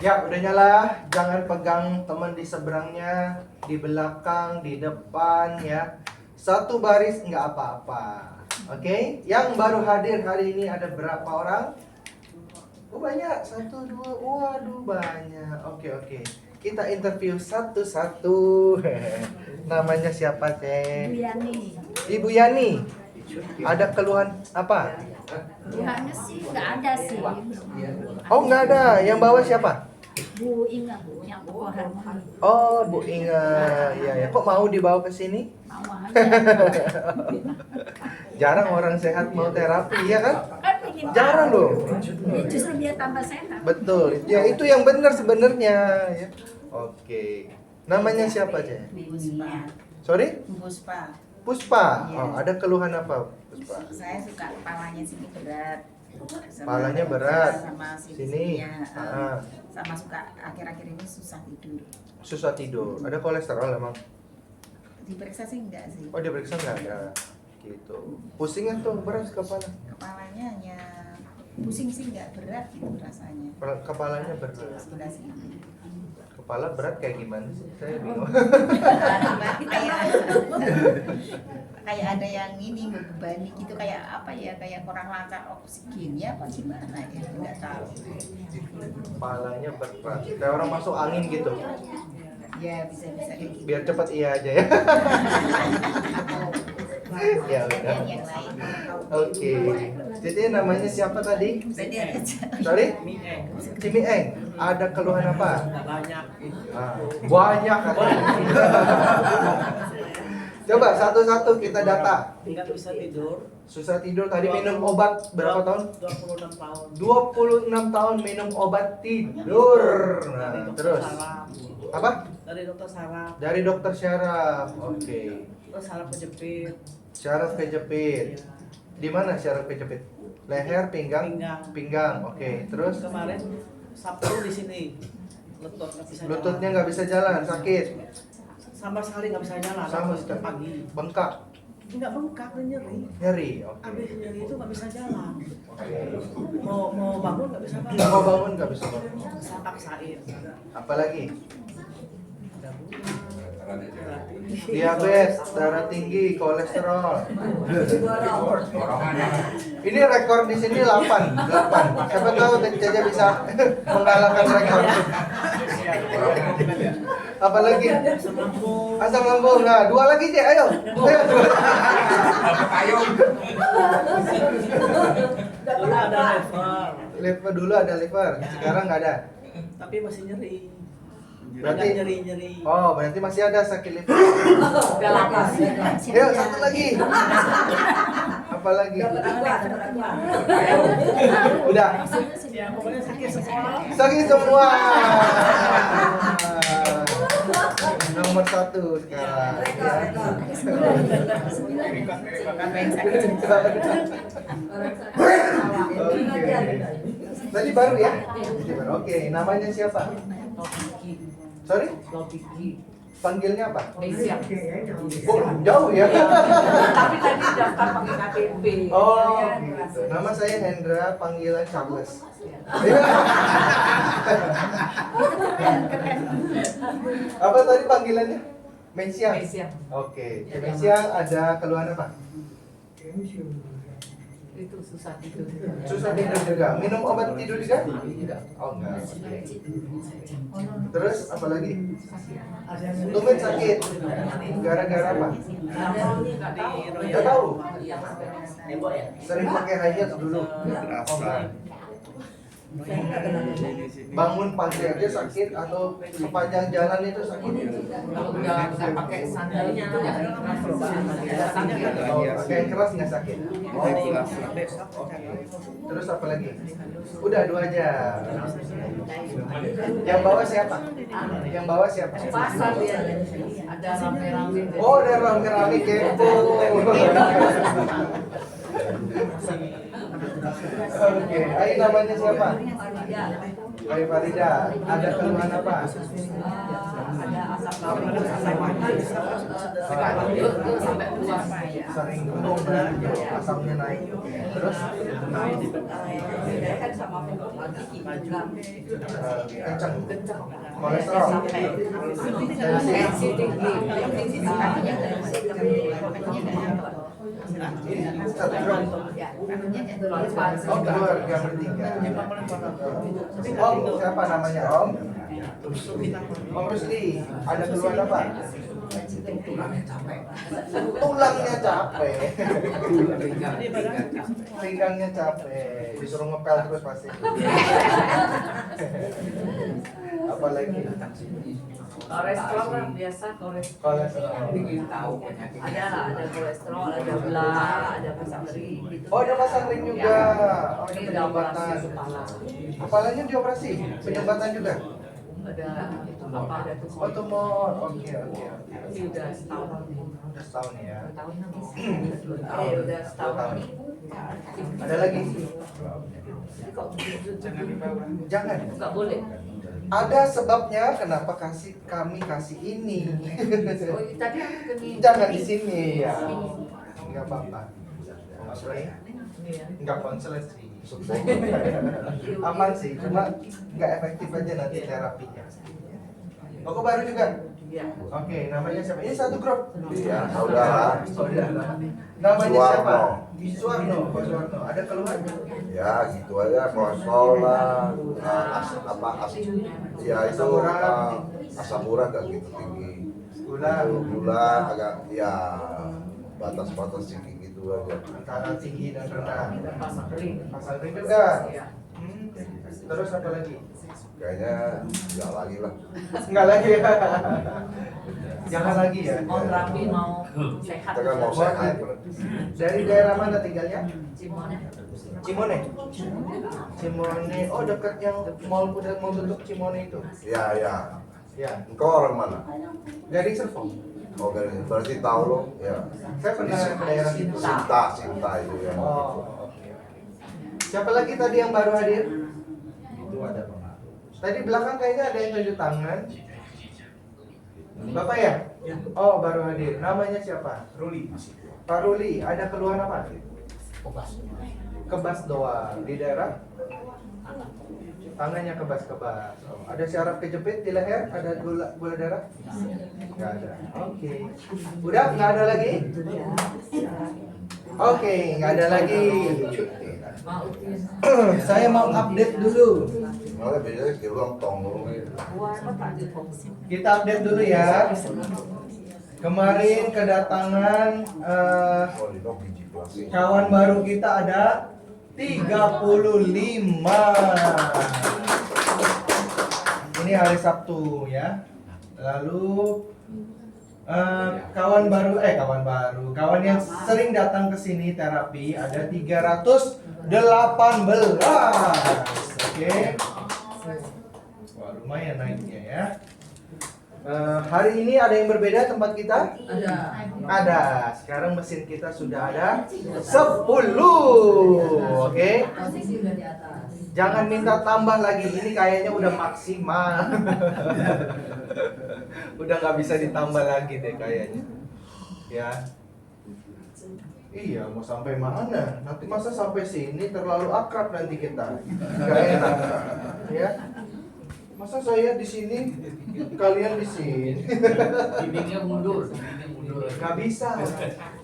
Ya, udah nyala. Jangan pegang teman di seberangnya, di belakang, di depan ya. Satu baris nggak apa-apa. Oke, yang baru hadir hari ini ada berapa orang? Oh banyak, 1, 2, waduh banyak. Oke. Kita interview satu-satu. Namanya siapa, Cek? Ibu Yani. Ibu Yani. Ada keluhan apa? Keluhannya sih nggak ada sih. Oh nggak ada. Yang bawa siapa? Bu Inga, Bu, yang pokok harmoni. Oh Bu Inga. Ya. Kok mau dibawa ke sini? Mau aja. Jarang orang sehat mau terapi, ya kan? Kan bikin Jarang loh. Ya, justru biar tambah sehat. Betul. Ya itu yang benar sebenarnya. Ya. Oke. Namanya siapa, Cek? Puspa. Sorry? Puspa. Puspa. Iya. Oh, ada keluhan apa, Puspa? Saya suka kepalanya sini berat. Kepalanya berat. Sama Sini. Ah. sama suka akhir-akhir ini susah tidur. Susah tidur. Ada kolesterol emang? Diperiksa sih enggak sih. Oh, diperiksa nggak ada. Gitu. Pusing atau berat kepala? Kepalanya hanya pusing sih enggak berat gitu rasanya. Kepalanya berat. Sebelah sini. Kepala berat kayak gimana sih? Saya bingung. kayak ada yang ini membebani gitu, kayak apa ya, kayak kurang lancar oksigen ya apa gimana ya, nggak tahu. Kepalanya berat. Kayak orang masuk angin gitu. Ya bisa kayak gitu. Biar cepat iya aja ya. Ya udah. Yang lain. Oke. Jadi namanya siapa tadi? Berarti ada Sorry? Cimi Eng. Ada keluhan apa? Banyak. Banyak katanya. Coba satu-satu kita data. Nggak bisa tidur. Susah tidur, tadi minum obat berapa tahun? 26 tahun. 26 tahun minum obat tidur. Nah, terus apa? Dari dokter saraf. Dari dokter syaraf. Oke. Terus saraf kejepit. Syaraf kejepit. Di mana syaraf kejepit? Leher, pinggang? Pinggang. Oke. Terus Kemarin Sabtu di sini. Lutut nggak bisa lututnya jalan. nggak bisa jalan, sakit. Sama sekali nggak bisa jalan. Sama Habis sekali. pagi. Bengkak, Nggak bengkak, nyeri. nyeri. Oke. Habis nyeri itu nggak bisa jalan. Mau bangun nggak bisa bangun. Mau bangun nggak bisa bangun. Saya paksain. Apalagi? Diabetes, darah tinggi, kolesterol. Ini rekor di sini 8. Siapa tahu Jaja bisa mengalahkan rekor. Apalagi? Asam lambung. Nah, 2 lagi Cek, ayo. Dulu ada lever. Liver dulu ada liver, sekarang nggak ada. Tapi masih nyeri. Berarti nyeri. Oh, berarti masih ada sakit liver. Udah lama. Yuk, satu lagi. Apa lagi? Udah. Ya, pokoknya sakit semua. Sakit semua. Nomor 1 sekarang. apa yang sakit Oke. Tadi baru ya? Oke, namanya siapa? Sorry? Panggilnya apa? Oh, jauh ya? Tapi tadi daftar pakai KTP. Oh, gitu. Nama saya Hendra, panggilan Charles. Apa tadi panggilannya? Mensiang. Oke, Mensiang ada keluhan apa? Itu susah tidur. Susah tidur juga. Minum obat tidur juga? Oh enggak. Oke. Terus apa lagi? Tumit sakit. Gara-gara apa? Nggak tahu. Sering pakai high heels dulu. Oh, enggak. Bangun pagi aja sakit atau sepanjang jalan itu sakit? Kalau udah nggak pakai sandalnya itu nggak keras. Oh, pakai yang keras nggak sakit? Oh, terus apa lagi? Udah 2 aja. Yang bawa siapa? Yang bawa siapa? Pasar dia ada rame-rame. Oh, ada rame-rame kepo. Oke, Ai namanya siapa? Ai Farida. Ada keluhan apa? Ada asap lambung, asap panas. Sampai puas. Sering gunung dan asamnya naik. Terus Kan sama lagi kencang. Kolesterol. tensi tinggi. Ini satu drop. Oh, keluarga bertiga. Om, siapa namanya Om? Om Rusli. Ada keluhan apa? Tulangnya capek. Pinggangnya capek. Disuruh ngepel terus pasti. Apalagi Kolesterol kan biasa kolesterol. kolesterol. Tahu penyakit. Ada kolesterol, ada gula, ada pasang ring gitu. Oh, ada pasang ring juga. Oh, ada Ini udah operasi penyumbatan. kepala. Kepalanya dioperasi, penyumbatan juga. Ada itu apa? Ada tuh. Oh, tumor. Oke. Ini udah setahun. Udah setahun ya. Tahun udah setahun. Ada lagi? Kok Jangan. nggak boleh? Ada sebabnya kenapa kami kasih ini. Oh, tadi aku ke Jangan di sini ya. Enggak apa-apa. Oke. Iya. Enggak konseling sih. Aman sih, cuma nggak efektif aja nanti terapinya. Oh, kok baru juga? Iya. Oke, namanya siapa? Ini satu grup. Iya, saudara. Saudara. Namanya Suwarno. siapa? Suwarno. Kok Suwarno? Ada keluhan? Ya gitu aja, kolesterol lah, ya itu Asam urat. asam urat gak gitu tinggi, Gula gula agak ya batas-batas tinggi gitu aja. antara tinggi dan rendah. Pasang ring. Pasang ring juga. Iya. Terus apa lagi? Kayaknya nggak lagi lah. Enggak lagi ya. Jangan lagi ya. Mau rapi, mau sehat. Kita kan mau sehat. Dari daerah mana tinggalnya? Cimone. Cimone. Cimone. Oh, dekat yang mall tutup Cimone itu. Ya ya. Ya. Engkau orang mana? Dari Serpong. Oh berarti tahu lo ya. Saya pernah ke daerah itu. Sinta itu ya. Oh, oke. Siapa lagi tadi yang baru hadir? Itu ada pengaruh. Tadi belakang kayaknya ada yang tunjuk tangan. Bapak ya? Oh, baru hadir. Namanya siapa? Ruli. Pak Ruli, ada keluhan apa? Kebas doang di daerah tangannya kebas-kebas. Oh, ada syaraf kejepit di leher? Ada gula darah? Nggak ada. Oke. Udah nggak ada lagi? Oke, nggak ada lagi. Saya mau update dulu. Malah biasanya di ruang tong. Kita update dulu ya. Kemarin kedatangan Oh di dong biji plastik. kawan baru kita ada 35. Ini hari Sabtu ya. Lalu kawan yang sering datang ke sini terapi ada 318. Oke. Wah, lumayan naiknya ya. Hari ini ada yang berbeda tempat kita? Ada. Sekarang mesin kita sudah ada 10. Oke. Posisi udah di atas. Jangan minta tambah lagi. Ini kayaknya udah maksimal. Udah nggak bisa ditambah lagi deh kayaknya. Ya. Iya, mau sampai mana? Nanti masa sampai sini terlalu akrab nanti kita. Nggak enak. Ya. Masa saya di sini, kalian di sini? Dindingnya mundur. Nggak bisa.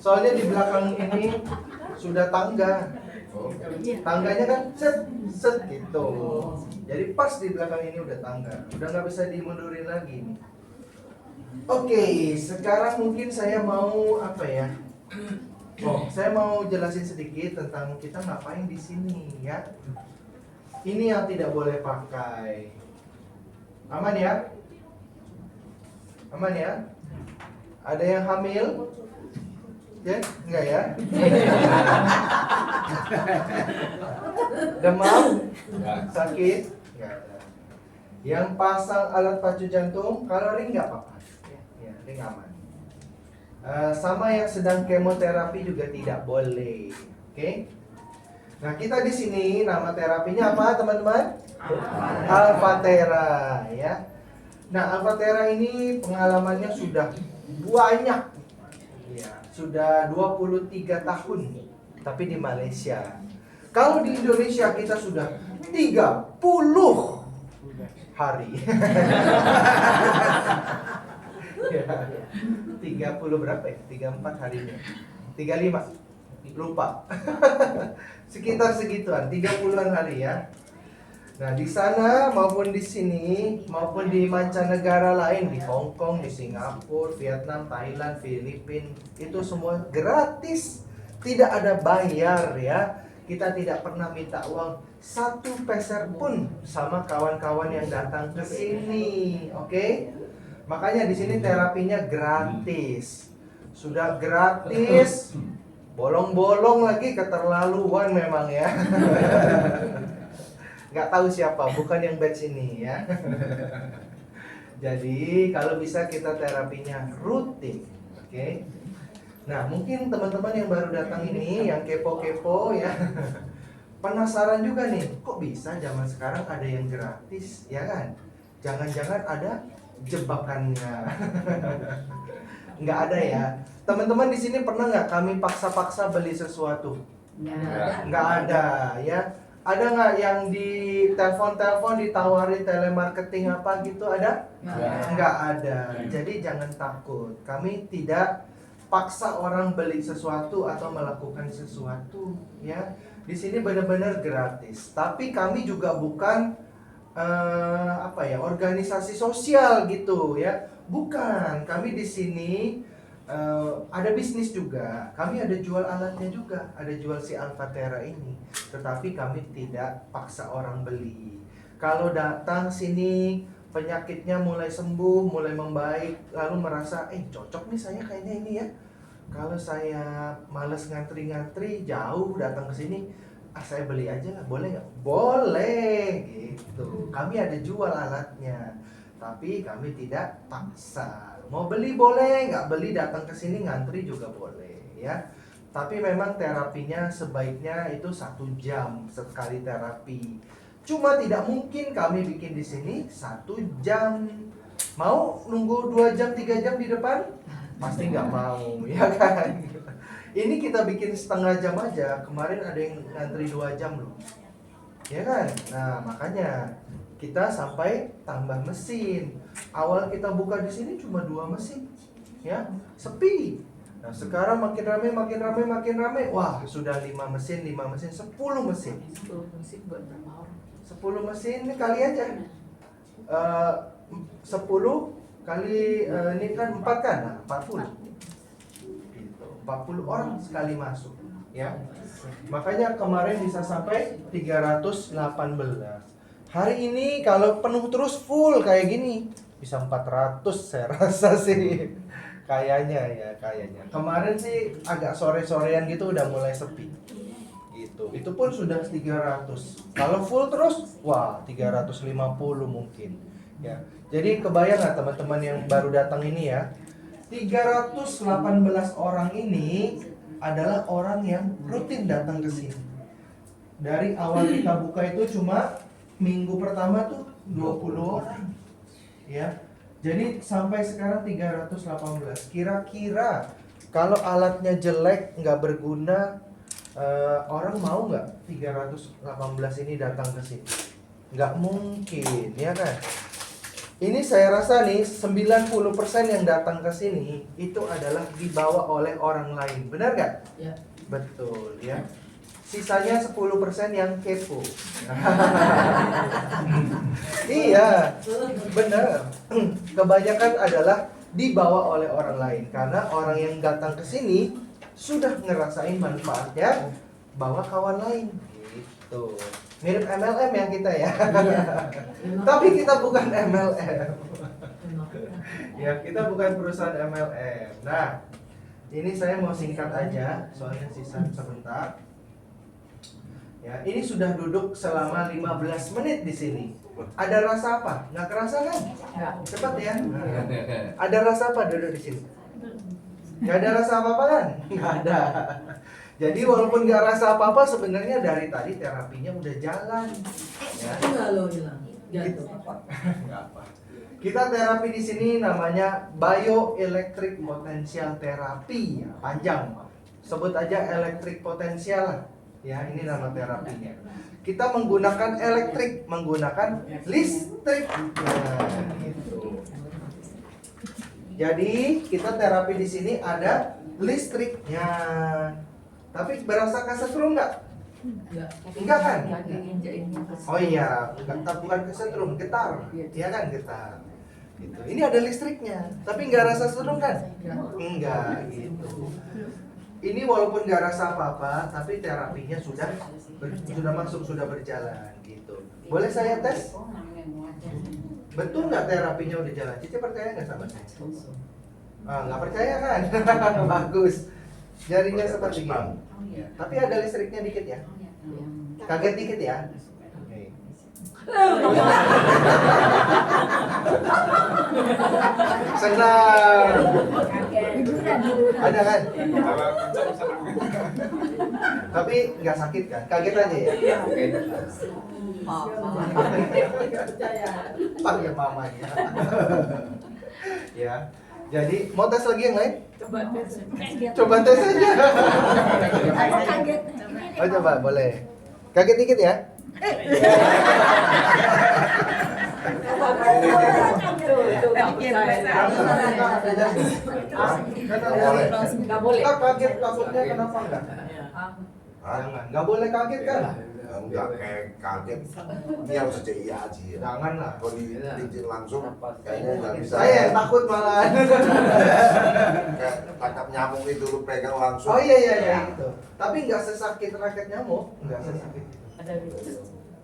Soalnya di belakang ini sudah tangga. Tangganya kan set set gitu. Jadi pas di belakang ini udah tangga. Udah nggak bisa dimundurin lagi. Oke, sekarang mungkin saya mau apa ya? Oh, saya mau jelasin sedikit tentang kita ngapain di sini ya. Ini yang tidak boleh pakai. Aman ya? Aman ya? Ada yang hamil? Ya? Enggak ya? Demam? Sakit? Enggak ada. Yang pasang alat pacu jantung, kalau ring nggak apa-apa. Ya, ring aman. Sama yang sedang kemoterapi juga tidak boleh. Oke? Nah, kita di sini nama terapinya apa, teman-teman? Alphatera, ya. Nah, Alphatera ini pengalamannya sudah banyak. Ya, sudah 23 tahun, tapi di Malaysia. Kalau di Indonesia kita sudah 30 hari. Ya, 30 berapa ya? 34 harinya. 35. Lupa. Sekitar segituan, 30-an hari ya. Nah, di sana maupun di sini maupun di mancanegara lain, di Hong Kong, di Singapura, Vietnam, Thailand, Filipina, itu semua gratis. Tidak ada bayar ya. Kita tidak pernah minta uang 1 peser pun sama kawan-kawan yang datang ke sini, oke? Makanya di sini terapinya gratis. Sudah gratis, bolong-bolong lagi, keterlaluan memang ya. Nggak tahu siapa, bukan yang batch ini ya. Jadi kalau bisa kita terapinya rutin, oke? Nah, mungkin teman-teman yang baru datang ini, yang kepo-kepo ya, penasaran juga nih, kok bisa zaman sekarang ada yang gratis, ya kan? Jangan-jangan ada jebakannya. Nggak ada ya. Teman-teman di sini pernah nggak kami paksa-paksa beli sesuatu? Nggak ada ya. Ada nggak yang di telepon-telepon ditawarin telemarketing apa gitu, ada? Nggak ada. Jadi jangan takut. Kami tidak paksa orang beli sesuatu atau melakukan sesuatu ya. Di sini benar-benar gratis. Tapi kami juga bukan organisasi sosial gitu ya. Bukan. Kami di sini ada bisnis juga, kami ada jual alatnya juga, ada jual si Alphatera ini. Tetapi kami tidak paksa orang beli. Kalau datang sini penyakitnya mulai sembuh, mulai membaik, lalu merasa cocok nih saya kayaknya ini ya. Kalau saya males ngantri-ngantri jauh datang ke sini, saya beli aja lah, boleh nggak? Boleh gitu. Kami ada jual alatnya, tapi kami tidak paksa. Mau beli boleh, nggak beli datang ke sini ngantri juga boleh ya. Tapi memang terapinya sebaiknya itu 1 jam sekali terapi. Cuma tidak mungkin kami bikin di sini 1 jam. Mau nunggu 2 jam, 3 jam di depan? Pasti nggak mau ya kan. Ini kita bikin setengah jam aja. Kemarin ada yang ngantri 2 jam loh, ya kan. Nah makanya kita sampai tambah mesin. Awal kita buka di sini cuma 2 mesin, ya, sepi. Nah sekarang makin rame. Wah sudah 5 mesin, 10 mesin. 10 mesin ini kali aja. 10 kali ini kan 4 kan, nah, 40. Gitu. 40 orang sekali masuk, ya. Makanya kemarin bisa sampai 318. Hari ini kalau penuh terus full kayak gini bisa 400 saya rasa sih. Kayaknya. Kemarin sih agak sore-sorean gitu udah mulai sepi. Gitu. Itu pun sudah 300. Kalau full terus wah 350 mungkin. Ya. Jadi kebayang nggak teman-teman yang baru datang ini ya. 318 orang ini adalah orang yang rutin datang ke sini. Dari awal kita buka itu cuma minggu pertama tuh 20 orang ya. Jadi sampai sekarang 318. Kira-kira kalau alatnya jelek, nggak berguna, orang mau nggak 318 ini datang ke sini? Nggak mungkin ya kan. Ini saya rasa nih 90% yang datang ke sini itu adalah dibawa oleh orang lain. Benar nggak? Ya. Betul ya. Sisanya 10% yang kepo. Iya, benar. Kebanyakan adalah dibawa oleh orang lain. Karena orang yang datang ke sini sudah ngerasain manfaatnya, bawa kawan lain. Gitu. Mirip MLM yang kita ya. Tapi kita bukan MLM. Ya, kita bukan perusahaan MLM. Nah, ini saya mau singkat aja, soalnya sisa sebentar. Ya, ini sudah duduk selama 15 menit di sini. Ada rasa apa? Nggak kerasa kan? Cepat ya. Ada rasa apa duduk di sini? Nggak ada rasa apa-apa kan? Nggak ada. Jadi walaupun nggak rasa apa-apa, sebenarnya dari tadi terapinya udah jalan. Ya. Enggak lo hilang. Jatuh. Nggak apa. Kita terapi di sini namanya bioelectric potential therapy, ya, panjang. Sebut aja elektrik potensial, ya ini nama terapinya. Kita menggunakan elektrik, menggunakan listrik. Nah, gitu. Jadi kita terapi di sini ada listriknya. Tapi berasa kesetrum nggak? Enggak kan? Oh iya, bukan kesetrum, getar. Iya kan, getar. Gitu. Ini ada listriknya, tapi nggak rasa setrum kan? Enggak, gitu. Ini walaupun nggak rasa apa-apa, tapi terapinya sudah masuk, sudah berjalan, gitu. Boleh saya tes? Betul nggak terapinya udah jalan? Cici percaya nggak sama saya? Nggak percaya kan? Bagus. Jarinya seperti gini. Tapi ada listriknya dikit ya. Kaget dikit ya. Oke. Senang. Ada kan? Tapi nggak sakit kan? Kaget aja ya. Oke. Panggil mamanya. Ya. Jadi mau tes lagi yang lain? Coba tes aja. Kaget. Oh coba boleh. Kaget dikit ya. Nggak boleh. Kaget takutnya kenapa enggak? Hah? Jangan, nggak boleh kaget kan? Enggak kayak kaget. Dia harus aja iya aja. Jangan lah. Kalau dipincin langsung kayaknya nggak bisa. Saya yang takut malah. Kayak tangkap nyamuk itu lu pegang langsung. Oh iya gitu. Tapi nggak sesakit raket nyamuk, nggak sesakit itu.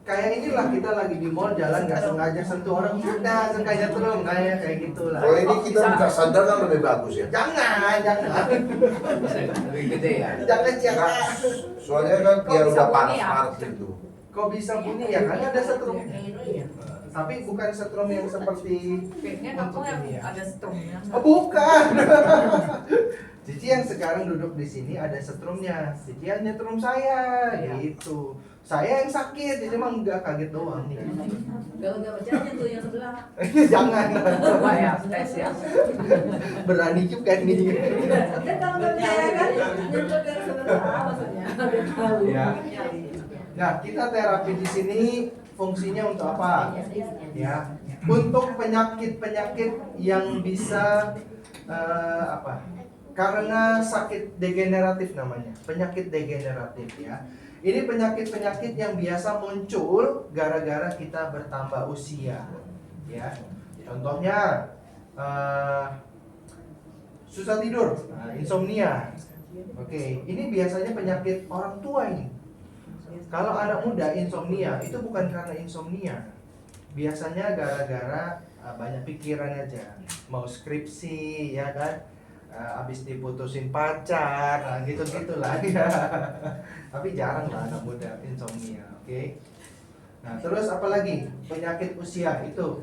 Kayak inilah kita lagi di mall jalan nggak sengaja sentuh orang, udah sengaja terus kayak gitulah. Kalau ini kita bisa sadar kan lebih bagus ya. Jangan. Lebih gede ya. Jangan Enggak, jangan. soalnya kan dia bisa udah bunyi panas ya? itu. Kok bisa bunyi ya? Kan ada setrum. Tapi bukan setrum yang seperti untuk ini ya. Ada strumnya. Oh, bukan. Cici yang sekarang duduk di sini ada setrumnya. Cici yang nyetrum saya, gitu. Saya yang sakit, Cici mah enggak, kaget doang nih. Gak percaya tuh yang sebelah. Jangan. Coba ya, tes ya. Berani juga nih. Dan kalau nggak percaya kan, nyentuh dari sebelah maksudnya. Ya. Nah, kita terapi di sini fungsinya untuk apa? Ya, untuk penyakit-penyakit yang bisa karena sakit degeneratif namanya, penyakit degeneratif ya. Ini penyakit-penyakit yang biasa muncul gara-gara kita bertambah usia, ya. Contohnya susah tidur, insomnia. Oke, ini biasanya penyakit orang tua ini. Kalau anak muda insomnia itu bukan karena insomnia, biasanya gara-gara banyak pikiran aja, mau skripsi ya kan. Abis diputusin pacar, nah gitu-gitulah ya. Tapi jarang lah anak muda insomnia, oke? Nah terus apalagi penyakit usia itu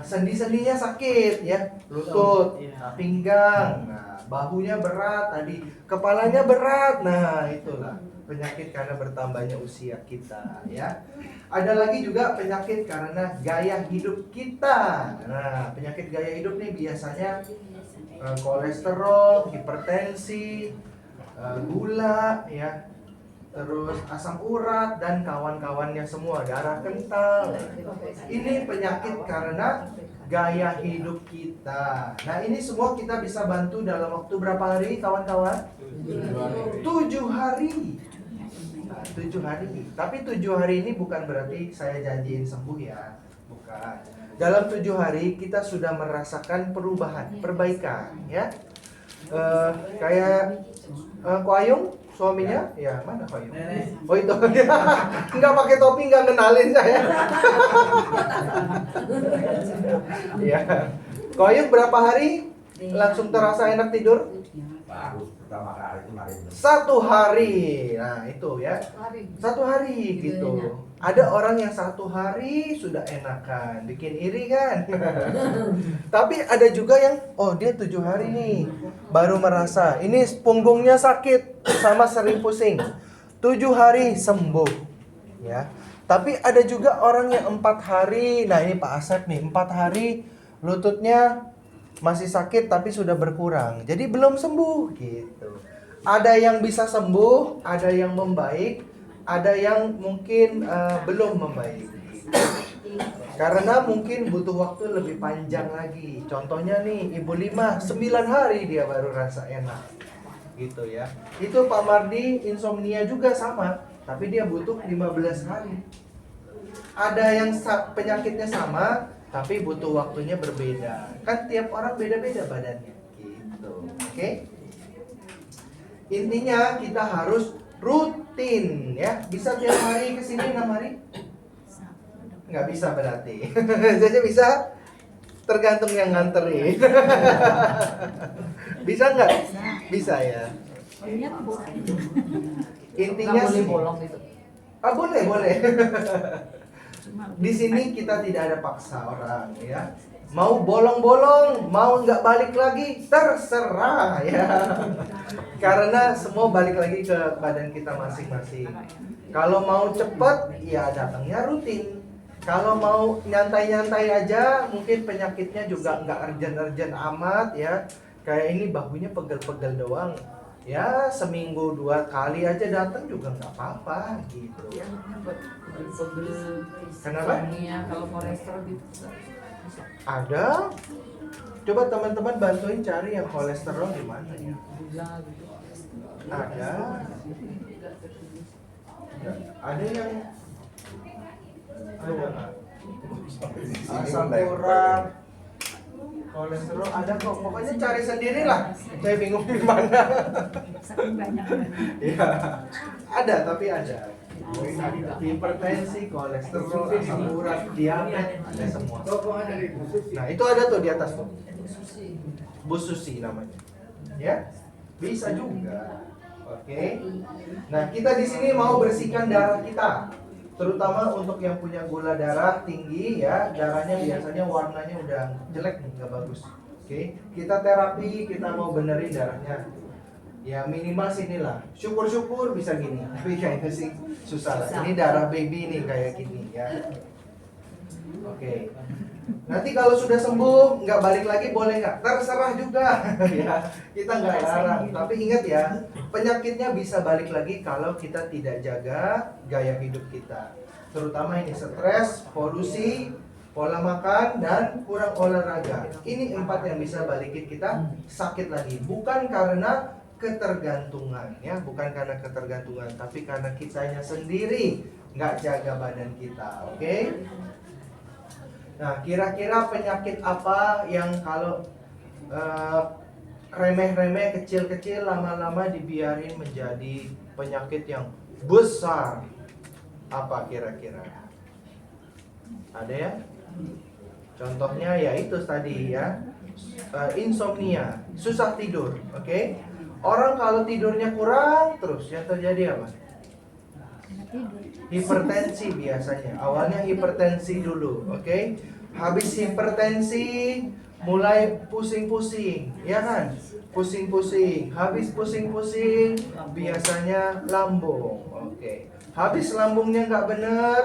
sendi-sendinya sakit ya, lutut, pinggang, nah bahunya berat tadi, kepalanya berat, nah itulah penyakit karena bertambahnya usia kita ya. Ada lagi juga penyakit karena gaya hidup kita. Nah penyakit gaya hidup nih biasanya kolesterol, hipertensi, gula, ya, terus asam urat dan kawan-kawannya semua, darah kental. Ini penyakit karena gaya hidup kita. Nah ini semua kita bisa bantu dalam waktu berapa hari, kawan-kawan? 7 hari. Nah, 7 hari. Tapi 7 hari ini bukan berarti saya janjiin sembuh ya, bukan. Dalam 7 hari kita sudah merasakan perubahan, perbaikan ya. Kayak Ko Ayung suaminya, ya mana Ko Ayung? Oh itu, nggak pakai topi, nggak kenalin saya. Ya, Ko Ayung berapa hari langsung terasa enak tidur? baru pertama kali kemarin. 1 hari. Nah, itu ya. 1 hari gitu. Ada orang yang 1 hari sudah enakan, bikin iri kan? Tapi ada juga yang dia 7 hari nih baru merasa ini punggungnya sakit sama sering pusing. 7 hari sembuh ya. Tapi ada juga orang yang 4 hari. Nah, ini Pak Asep nih, 4 hari lututnya masih sakit tapi sudah berkurang. Jadi belum sembuh gitu. Ada yang bisa sembuh, ada yang membaik, ada yang mungkin belum membaik. Karena mungkin butuh waktu lebih panjang lagi. Contohnya nih, Ibu Lima 9 hari dia baru rasa enak. Gitu ya. Itu Pak Mardi insomnia juga sama, tapi dia butuh 15 hari. Ada yang penyakitnya sama, tapi butuh waktunya berbeda. Kan tiap orang beda-beda badannya. Gitu. Oke? Intinya kita harus rutin ya. Bisa tiap hari kesini 6 hari? Nggak bisa berarti. Jadi bisa tergantung yang nganterin. Bisa nggak? Bisa ya. Intinya Nggak boleh sih. bolong gitu. Boleh. Di sini kita tidak ada paksa orang ya. Mau bolong-bolong, mau nggak balik lagi, terserah ya. Karena semua balik lagi ke badan kita masing-masing. Kalau mau cepet, ya datangnya rutin. Kalau mau nyantai-nyantai aja, mungkin penyakitnya juga nggak urgent-urgent amat ya. Kayak ini bahunya pegel-pegel doang. Ya seminggu 2 kali aja datang juga nggak apa-apa gitu. Ya, buat pegel-pegel. Kenapa? Insomnia, kalau kolesterol gitu. Ada. Coba teman-teman bantuin cari yang kolesterol di mana ya. Gula gitu. Ada. Ada yang asam urat, kolesterol ada kok. Pokoknya cari sendirilah. Saya bingung di mana. Saking banyak. Iya. Ada tapi ada. Hipertensi, kolesterol, asam urat, diabetes, ada semua. Nah, itu ada tuh di atas tuh. Bu Susi namanya. Ya? Bisa juga. Oke. Nah, kita di sini mau bersihkan darah kita. Terutama untuk yang punya gula darah tinggi ya, darahnya biasanya warnanya udah jelek nih, nggak bagus. Oke, kita terapi, kita mau benerin darahnya. Ya minimal sinilah. Syukur-syukur bisa gini. Tapi kayaknya sih susah lah. Ini darah baby nih kayak gini ya. Oke. Nanti kalau sudah sembuh nggak balik lagi boleh nggak? Terserah juga ya. Kita nggak larang. Tapi ingat ya, penyakitnya bisa balik lagi kalau kita tidak jaga gaya hidup kita. Terutama ini stres, polusi, pola makan, dan kurang olahraga. Ini 4 yang bisa balikin kita sakit lagi. Bukan karena ketergantungan ya, bukan karena ketergantungan, tapi karena kitanya sendiri nggak jaga badan kita. Oke? Nah, kira-kira penyakit apa yang kalau remeh-remeh, kecil-kecil, lama-lama dibiarin menjadi penyakit yang besar? Apa kira-kira? Ada ya? Contohnya ya itu tadi ya, insomnia, susah tidur, oke? Orang kalau tidurnya kurang terus yang terjadi apa? Hipertensi biasanya. Awalnya hipertensi dulu, oke? Habis hipertensi mulai pusing-pusing, ya kan? Pusing-pusing. Habis pusing-pusing biasanya lambung, oke? Habis lambungnya nggak bener,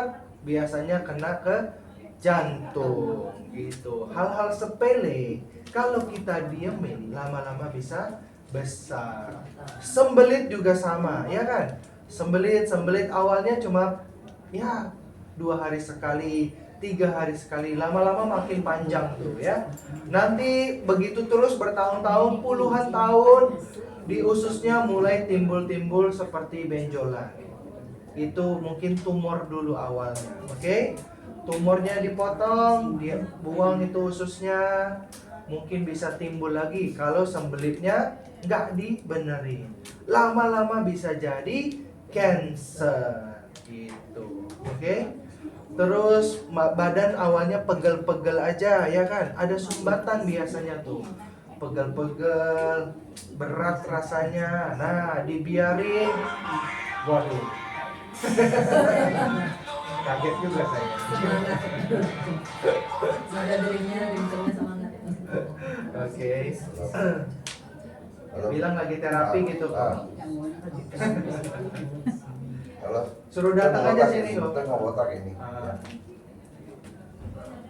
biasanya kena ke jantung, gitu. Hal-hal sepele kalau kita diemin lama-lama bisa besar. Sembelit juga sama, ya kan? Sembelit awalnya cuma ya 2 hari sekali, 3 hari sekali, lama-lama makin panjang tuh ya. Nanti begitu terus bertahun-tahun, puluhan tahun, di ususnya mulai timbul-timbul seperti benjolan. Itu mungkin tumor dulu awalnya, oke? Tumornya dipotong, dia buang itu ususnya, mungkin bisa timbul lagi kalau sembelitnya nggak dibenerin. Lama-lama bisa jadi cancer gitu, oke? Terus badan awalnya pegel-pegel aja ya kan, ada sumbatan biasanya tuh. pegel-pegel, berat rasanya. Nah, dibiarin. Waduh. Kaget juga saya. Ada dirinya, dimternya semangat. Oke. Kalau Bilang lagi terapi gitu kok. kalau Suruh datang aja sini kok. kita nggak botak ini. Ah.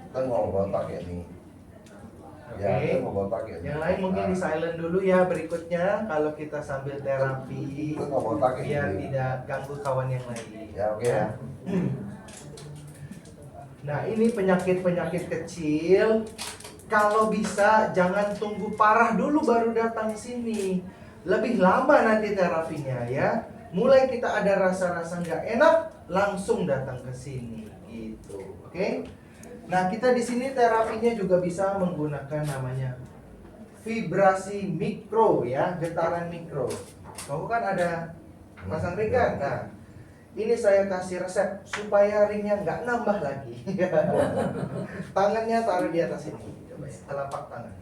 Kita nggak botak ini. Ya, Oke. kita nggak botak ini. Yang lain mungkin di silent dulu ya berikutnya kalau kita sambil terapi Kita nggak botak ini. biar tidak ganggu kawan yang lain. Ya, oke ya. Nah, ini penyakit-penyakit kecil. Kalau bisa jangan tunggu parah dulu baru datang sini. Lebih lama nanti terapinya ya. Mulai kita ada rasa-rasa nggak enak, langsung datang ke sini gitu. Oke? Nah, kita di sini terapinya juga bisa menggunakan namanya vibrasi mikro ya, getaran mikro. Kamu kan ada pasang ring kan? Nah, ini saya kasih resep supaya ringnya nggak nambah lagi. Tangannya taruh di atas ini. Coba ya, telapak tangan.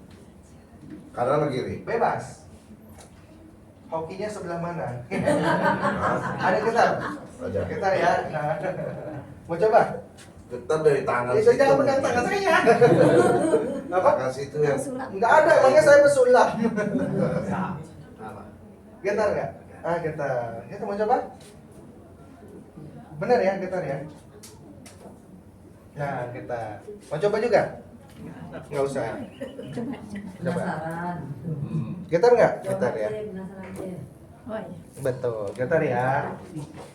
Kanan atau kiri? Bebas. Hokinya sebelah mana? Ada getar? Ada. Getar ya. Nah. Mau coba? Getar dari tangan Itu jangan pegang tangan saya. Apa? Tangan situ yang Nggak ada, makanya saya pesulap. Getar nggak? Ah, getar. Kita mau coba? Benar ya, getar ya? Nah, getar. Mau coba juga? Nggak usah. Coba. Penasaran. Getar nggak? Getar ya. Penasaran deh. Oh iya. Betul, getar ya.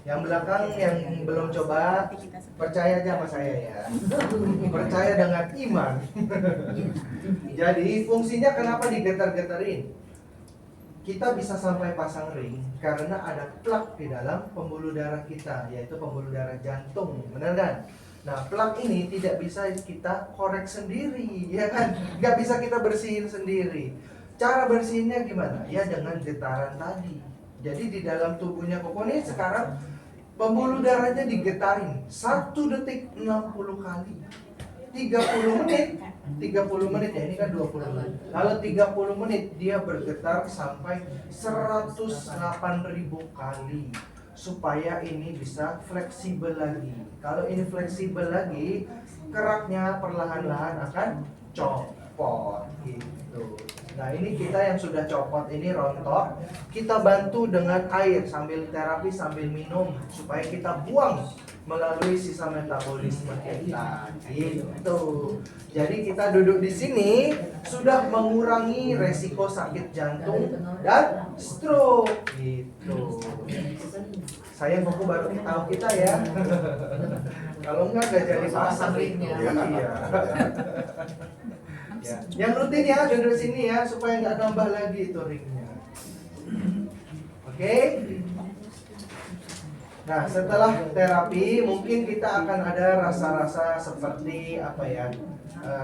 Yang belakang yang belum coba, percaya aja sama saya ya. Percaya dengan iman. Jadi fungsinya kenapa digetar-getarin? Kita bisa sampai pasang ring karena ada plak di dalam pembuluh darah kita, yaitu pembuluh darah jantung, benar kan? Nah, plak ini tidak bisa kita korek sendiri, ya kan? Nggak bisa kita bersihin sendiri. Cara bersihinnya gimana? Ya dengan getaran tadi. Jadi di dalam tubuhnya Koko ini sekarang pembuluh darahnya digetarin 1 detik 60 kali. 30 menit, 30 menit ya, ini kan 20 menit. Lalu 30 menit dia bergetar sampai 108.000 kali supaya ini bisa fleksibel lagi. Kalau ini fleksibel lagi, keraknya perlahan-lahan akan copot gitu. Nah, ini kita yang sudah copot ini rontok, kita bantu dengan air sambil terapi sambil minum supaya kita buang melalui sisa metabolisme kita gitu. Jadi kita duduk di sini sudah mengurangi resiko sakit jantung dan stroke gitu. Saya Koko baru tahu kita ya. Kalau enggak gak jadi pasang ringnya. Iya. Ya. Yang rutin ya duduk sini ya supaya nggak nambah lagi itu ringnya. Oke? Nah, setelah terapi mungkin kita akan ada rasa-rasa seperti apa ya?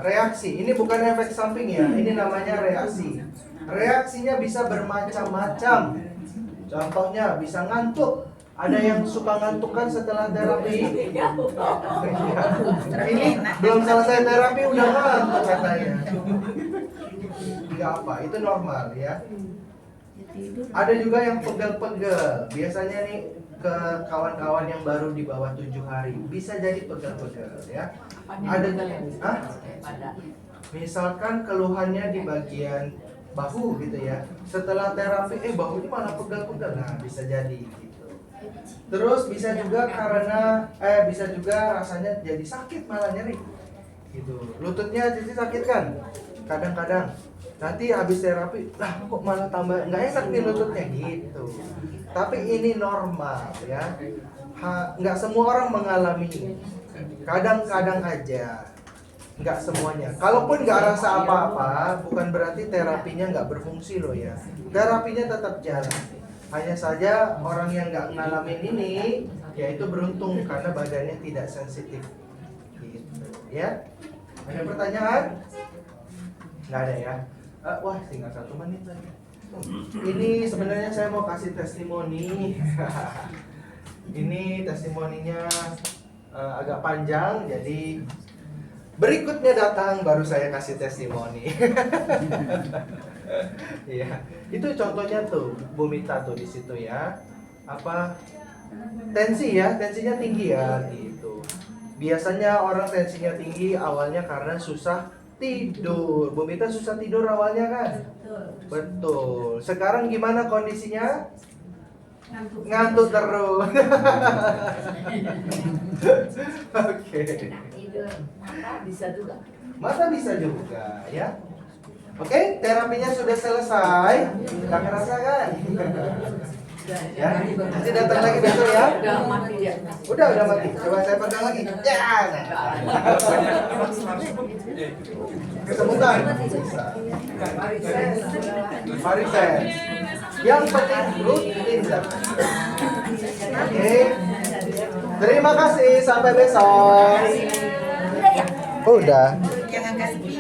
Reaksi. Ini bukan efek samping ya. Ini namanya reaksi. Reaksinya bisa bermacam-macam. Contohnya bisa ngantuk. Ada yang suka ngantuk kan setelah terapi? Ini belum selesai terapi udah ngantuk katanya. Enggak apa, itu normal ya. Ada juga yang pegel-pegel. Biasanya nih ke kawan-kawan yang baru di bawah 7 hari bisa jadi pegel-pegel ya. Ada Hah? Misalkan keluhannya di bagian bahu gitu ya. Setelah terapi bahunya malah pegel-pegel. Nah, bisa jadi gitu. Terus bisa juga karena bisa juga rasanya jadi sakit malah nyeri gitu. Lututnya jadi sakit kan kadang-kadang. Nanti habis terapi lah kok malah tambah nggak enak nih lututnya gitu. Tapi ini normal ya. Nggak semua orang mengalami ini. Kadang-kadang aja, nggak semuanya. Kalaupun nggak rasa apa-apa, bukan berarti terapinya nggak berfungsi loh ya. Terapinya tetap jalan. Hanya saja orang yang nggak ngalamin ini, yaitu beruntung karena badannya tidak sensitif. Gitu, ya. Ada pertanyaan? Nggak ada ya. Wah, tinggal 1 menit lagi. Ini sebenarnya saya mau kasih testimoni. Ini testimoninya agak panjang, jadi berikutnya datang baru saya kasih testimoni. Iya, itu contohnya tuh Bu Mita tuh di situ ya. Apa tensi ya, tensinya tinggi ya gitu. Biasanya orang tensinya tinggi awalnya karena susah tidur. Bu Mita susah tidur awalnya kan? Betul. Sekarang gimana kondisinya? Ngantuk terus. Oke. Tidur mata bisa juga. Masa bisa juga ya. Oke, terapinya sudah selesai. Gak kerasa kan? Ya, nanti datang lagi besok ya. Udah mati dia. Udah mati. Coba saya pegang lagi. Ya. Kesemutan. Bisa. Varises. Yang penting rutin. Oke. Terima kasih. Sampai besok. Udah. Jangan kasih